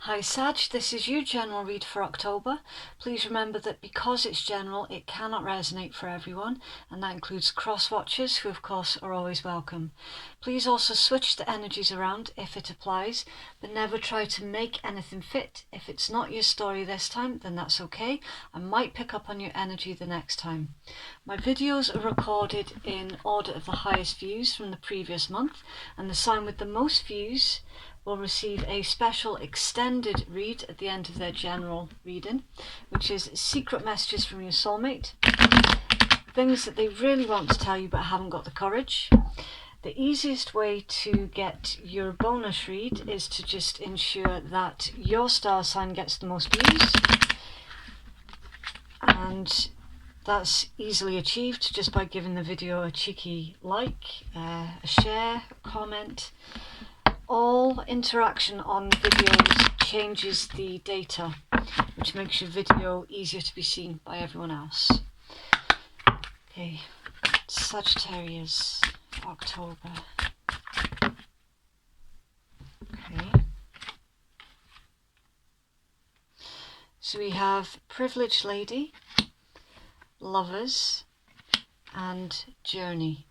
Hi Sag, this is your general read for October. Please remember that because it's general, it cannot resonate for everyone, and that includes cross-watchers, who of course are always welcome. Please also switch the energies around if it applies, but never try to make anything fit. If it's not your story this time, then that's okay. I might pick up on your energy the next time. My videos are recorded in order of the highest views from the previous month, and the sign with the most views will receive a special extended read at the end of their general reading, which is secret messages from your soulmate, things that they really want to tell you but haven't got the courage. The easiest way to get your bonus read is to just ensure that your star sign gets the most views, and that's easily achieved just by giving the video a cheeky like, a share, a comment. All interaction on videos changes the data, which makes your video easier to be seen by everyone else. Okay, Sagittarius October. Okay. So we have Privileged Lady, Lovers, and Journey.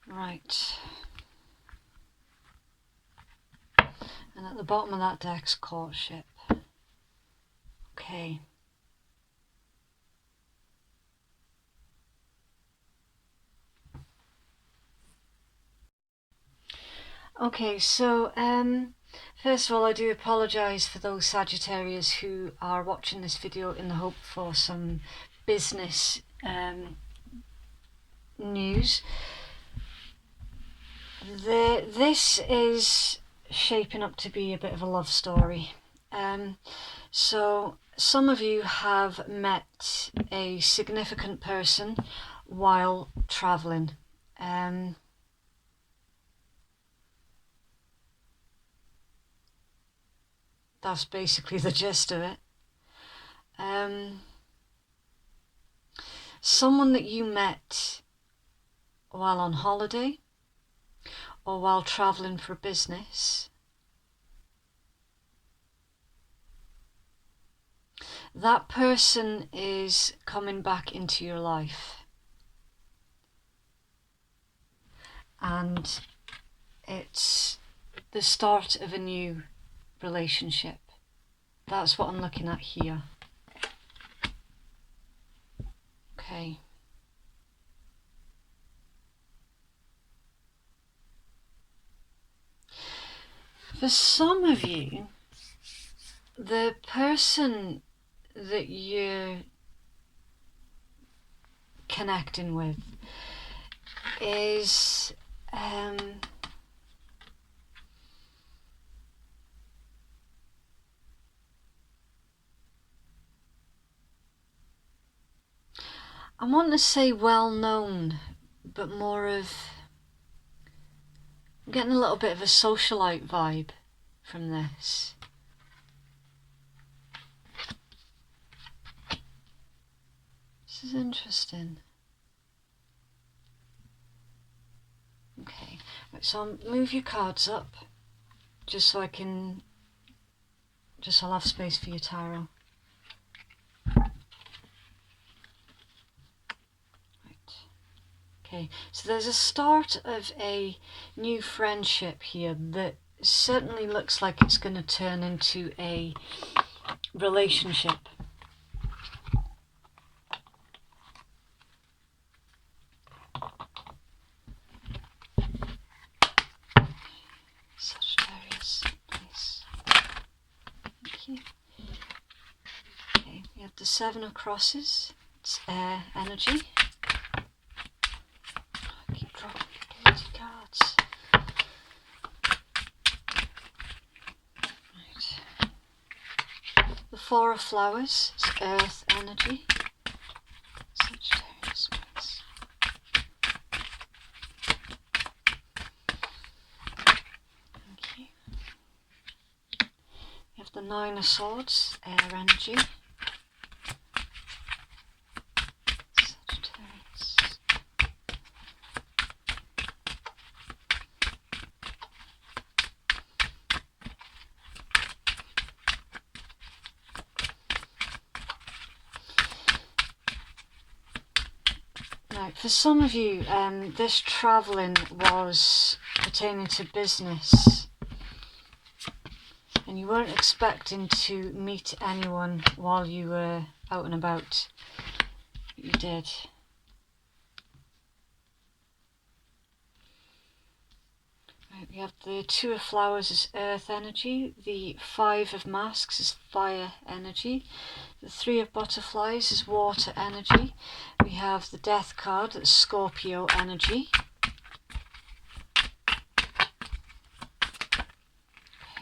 Right. And at the bottom of that deck's Courtship. Okay. Okay, so first of all, I do apologise for those Sagittarius who are watching this video in the hope for some business news. This is shaping up to be a bit of a love story. So some of you have met a significant person while travelling. That's basically the gist of it. Someone that you met while on holiday or while travelling for business. That person is coming back into your life. And it's the start of a new relationship. That's what I'm looking at here. Okay. For some of you, the person that you're connecting with is I want to say well known, but more of, I'm getting a little bit of a socialite vibe from this. This is interesting. Okay, right, so I'll move your cards up just so I'll have space for your tarot. Okay, so there's a start of a new friendship here that certainly looks like it's going to turn into a relationship. Sagittarius, please. Thank you. Okay, we have the Seven of Crosses. It's air energy. Cards. Right. The Four of Flowers is earth energy. Sagittarius, please. Thank you. We have the Nine of Swords, air energy. Right, for some of you, this travelling was pertaining to business, and you weren't expecting to meet anyone while you were out and about. You did. Right, we have the Two of Flowers as earth energy, the Five of Masks is fire energy, the Three of Butterflies is water energy, we have the Death card that's Scorpio energy.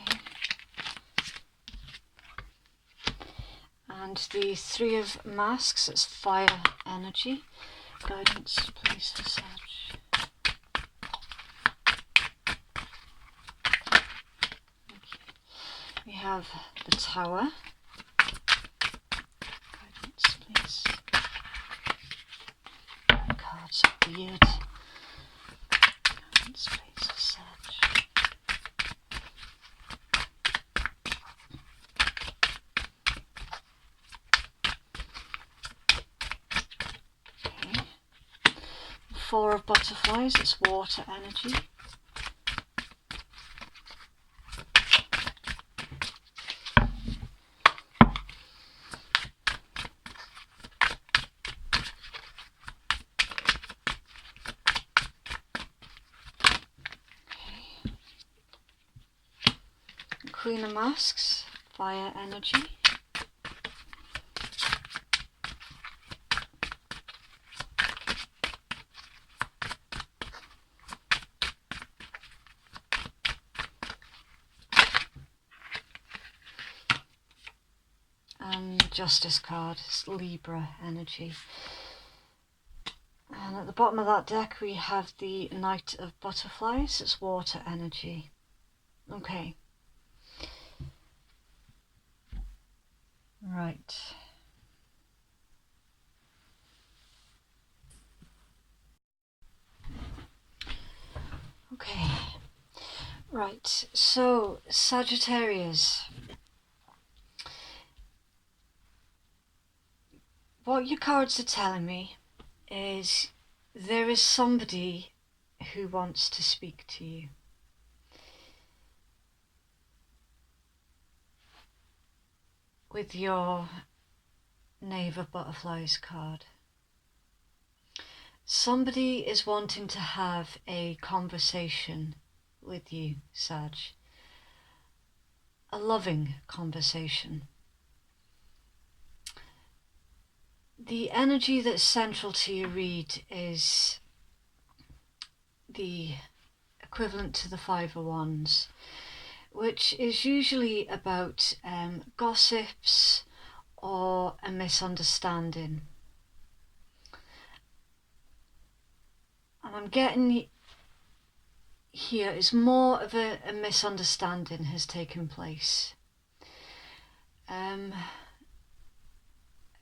Okay. And the Three of Masks is fire energy. Guidance, please, for Sag. We have the Tower. Guidance, please. The cards are weird. Guidance, please, for Sag. Okay. Four of Butterflies, it's water energy. Queen of Masks, fire energy. And Justice card is Libra energy. And at the bottom of that deck we have the Knight of Butterflies, it's water energy. Okay. Right. Okay. Right, so Sagittarius. What your cards are telling me is there is somebody who wants to speak to you. With your Knave of Butterflies card. Somebody is wanting to have a conversation with you, Sag. A loving conversation. The energy that's central to your read is the equivalent to the Five of Wands, which is usually about gossips or a misunderstanding. And I'm getting here is more of a misunderstanding has taken place.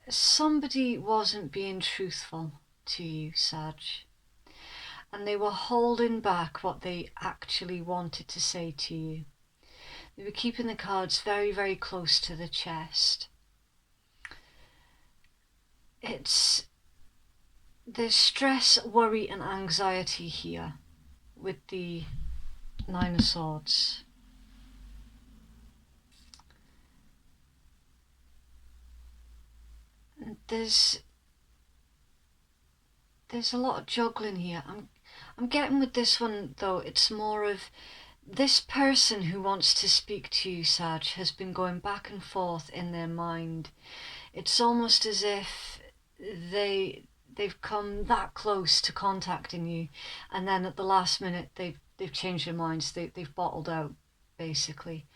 Somebody wasn't being truthful to you, Sag, and they were holding back what they actually wanted to say to you. They were keeping the cards very, very close to the chest. There's stress, worry and anxiety here with the Nine of Swords. And there's a lot of juggling here. I'm getting with this one though, it's more of this person who wants to speak to you, Sag, has been going back and forth in their mind. It's almost as if they've come that close to contacting you, and then at the last minute they've changed their minds. They've bottled out, basically.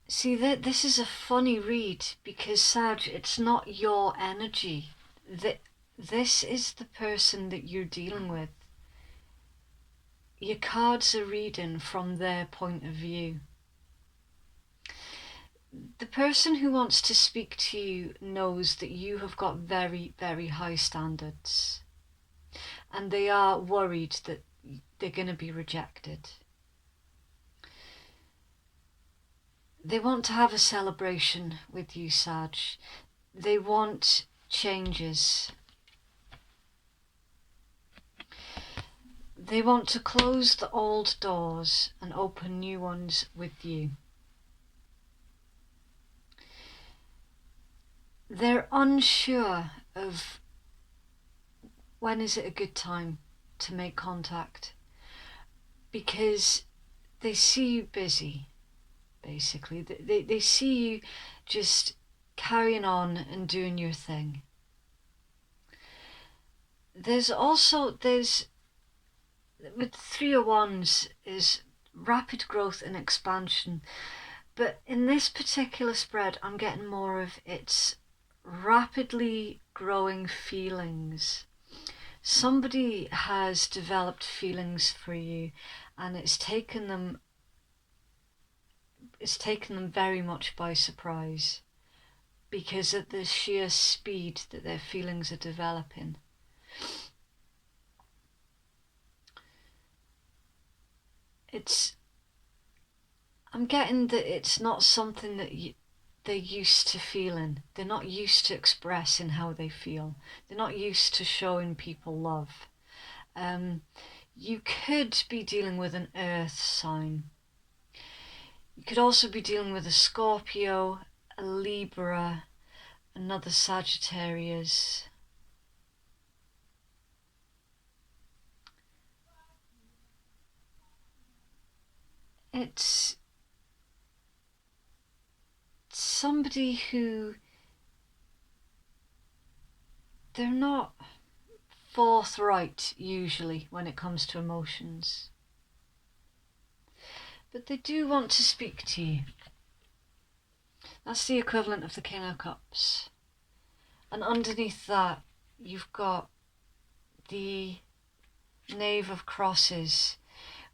See, this is a funny read because, Sag, it's not your energy. This is the person that you're dealing with. Your cards are reading from their point of view. The person who wants to speak to you knows that you have got very, very high standards. And they are worried that they're going to be rejected. They want to have a celebration with you, Sag. They want changes. They want to close the old doors and open new ones with you. They're unsure of when is it a good time to make contact, because they see you busy, basically. They see you just carrying on and doing your thing. There's with Three of Wands is rapid growth and expansion, but in this particular spread I'm getting more of it's rapidly growing feelings. Somebody has developed feelings for you, and it's taken them very much by surprise because of the sheer speed that their feelings are developing. I'm getting that it's not something that they're used to feeling. They're not used to expressing how they feel. They're not used to showing people love. You could be dealing with an earth sign. You could also be dealing with a Scorpio, a Libra, another Sagittarius. It's somebody who, they're not forthright usually when it comes to emotions, but they do want to speak to you. That's the equivalent of the King of Cups, and underneath that you've got the Knave of Crosses,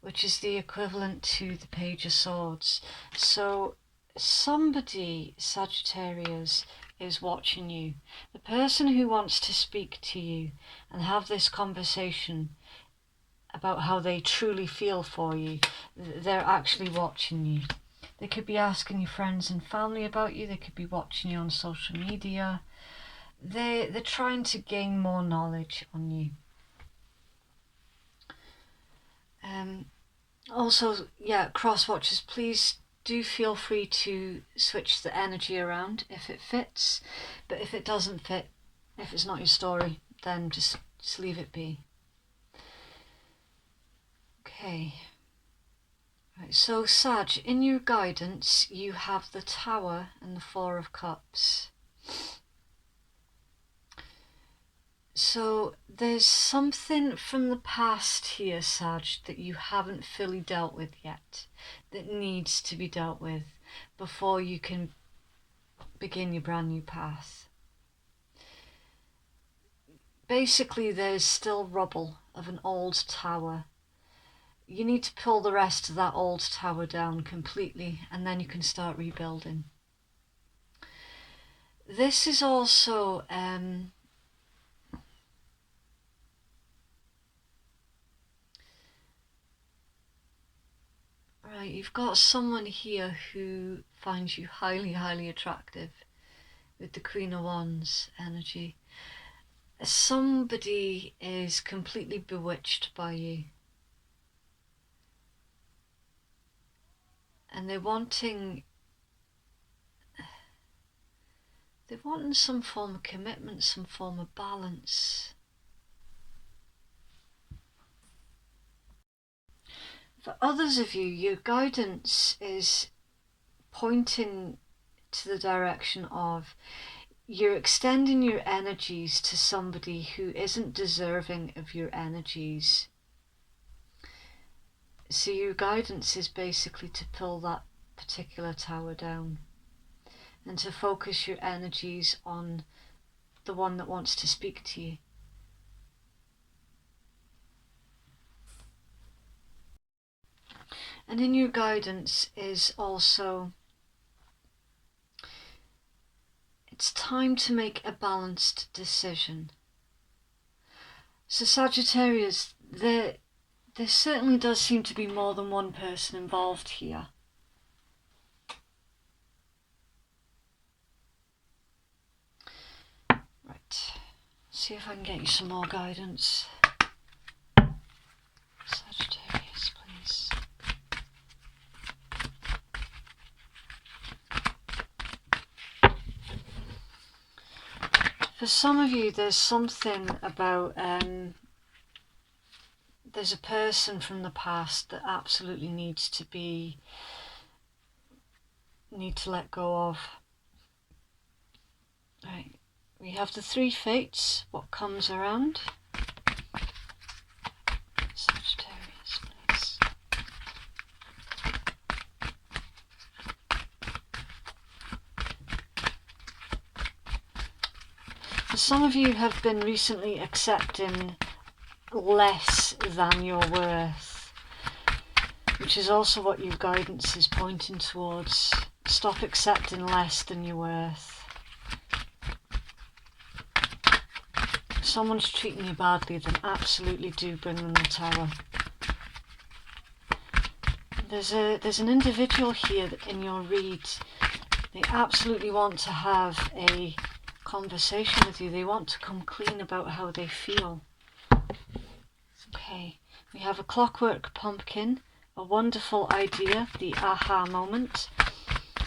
which is the equivalent to the Page of Swords. So somebody, Sagittarius, is watching you. The person who wants to speak to you and have this conversation about how they truly feel for you, they're actually watching you. They could be asking your friends and family about you. They could be watching you on social media. They're trying to gain more knowledge on you. Also, yeah, cross watchers, please do feel free to switch the energy around if it fits, but if it doesn't fit, if it's not your story, then just leave it be. Okay. Right, so Sag, in your guidance you have the Tower and the Four of Cups. So there's something from the past here, Sag, that you haven't fully dealt with yet, that needs to be dealt with before you can begin your brand new path. Basically, there's still rubble of an old tower. You need to pull the rest of that old tower down completely, and then you can start rebuilding. This is also right, you've got someone here who finds you highly, highly attractive with the Queen of Wands energy. Somebody is completely bewitched by you. And they're wanting some form of commitment, some form of balance. For others of you, your guidance is pointing to the direction of you're extending your energies to somebody who isn't deserving of your energies. So your guidance is basically to pull that particular tower down and to focus your energies on the one that wants to speak to you. And in your guidance is also, it's time to make a balanced decision. So Sagittarius, there certainly does seem to be more than one person involved here. See if I can get you some more guidance. Sagittarius, please. For some of you, there's something about, there's a person from the past that absolutely need to let go of. Right, we have the three fates, what comes around. Sagittarius, please. Some of you have been recently accepting less than your worth, which is also what your guidance is pointing towards. Stop accepting less than your worth. If someone's treating you badly, then absolutely do bring them the Tower. There's an individual here in your read. They absolutely want to have a conversation with you. They want to come clean about how they feel. Okay, we have a clockwork pumpkin, a wonderful idea, the aha moment.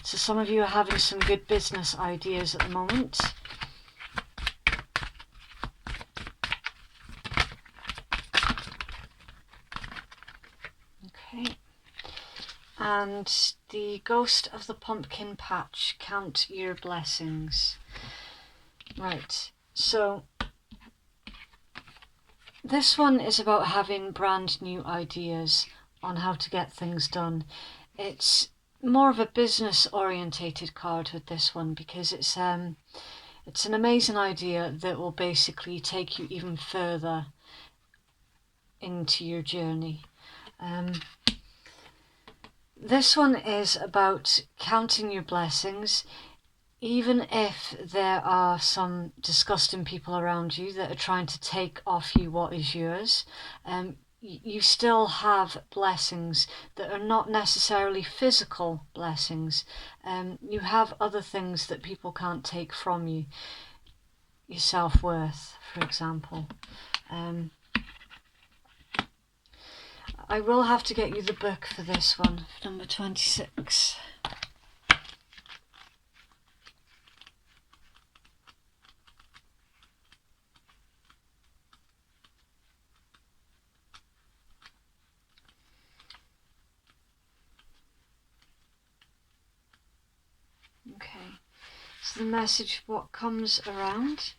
So some of you are having some good business ideas at the moment. Okay, and the ghost of the pumpkin patch, count your blessings. Right, so this one is about having brand new ideas on how to get things done. It's more of a business orientated card with this one, because it's an amazing idea that will basically take you even further into your journey. This one is about counting your blessings. Even if there are some disgusting people around you that are trying to take off you what is yours, you still have blessings that are not necessarily physical blessings. You have other things that people can't take from you. Your self-worth, for example. I will have to get you the book for this one, number 26. Okay, so the message, what comes around.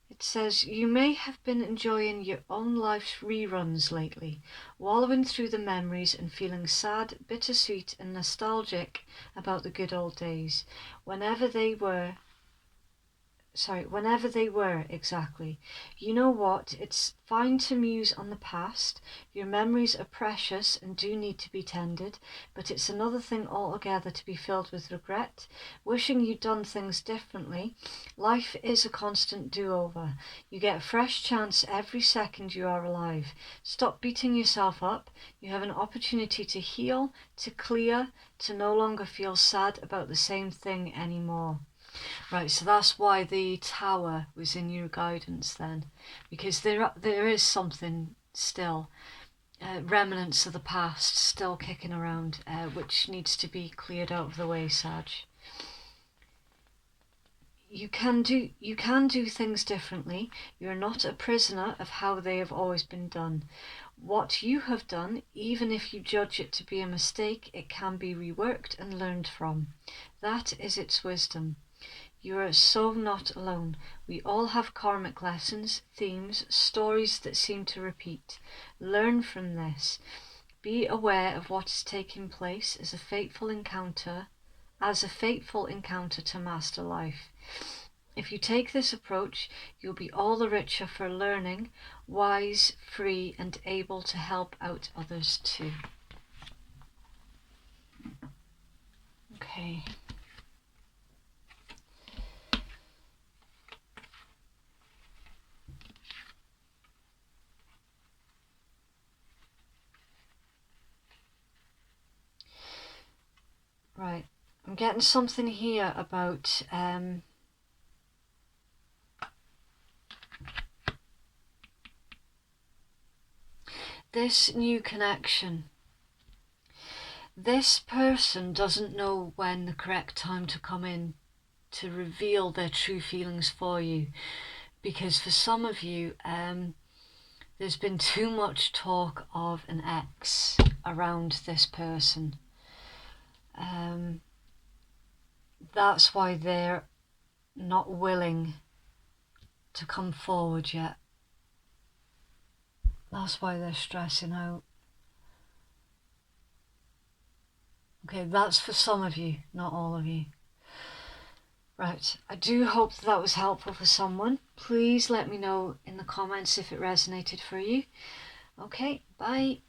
It says, you may have been enjoying your own life's reruns lately, wallowing through the memories and feeling sad, bittersweet and nostalgic about the good old days, whenever they were exactly. You know what? It's fine to muse on the past. Your memories are precious and do need to be tended, but it's another thing altogether to be filled with regret, wishing you'd done things differently. Life is a constant do-over. You get a fresh chance every second you are alive. Stop beating yourself up. You have an opportunity to heal, to clear, to no longer feel sad about the same thing anymore. Right, so that's why the Tower was in your guidance then, because there is something still, remnants of the past still kicking around, which needs to be cleared out of the way, Sag. You can do things differently. You're not a prisoner of how they have always been done. What you have done, even if you judge it to be a mistake, it can be reworked and learned from. That is its wisdom. You are so not alone. We all have karmic lessons, themes, stories that seem to repeat. Learn from this. Be aware of what is taking place as a fateful encounter to master life. If you take this approach, you'll be all the richer for learning, wise, free, and able to help out others too. Okay. Right, I'm getting something here about this new connection, this person doesn't know when the correct time to come in to reveal their true feelings for you, because for some of you there's been too much talk of an ex around this person. That's why they're not willing to come forward yet. That's why they're stressing out. Okay, that's for some of you, not all of you. Right, I do hope that was helpful for someone. Please let me know in the comments if it resonated for you. Okay, bye.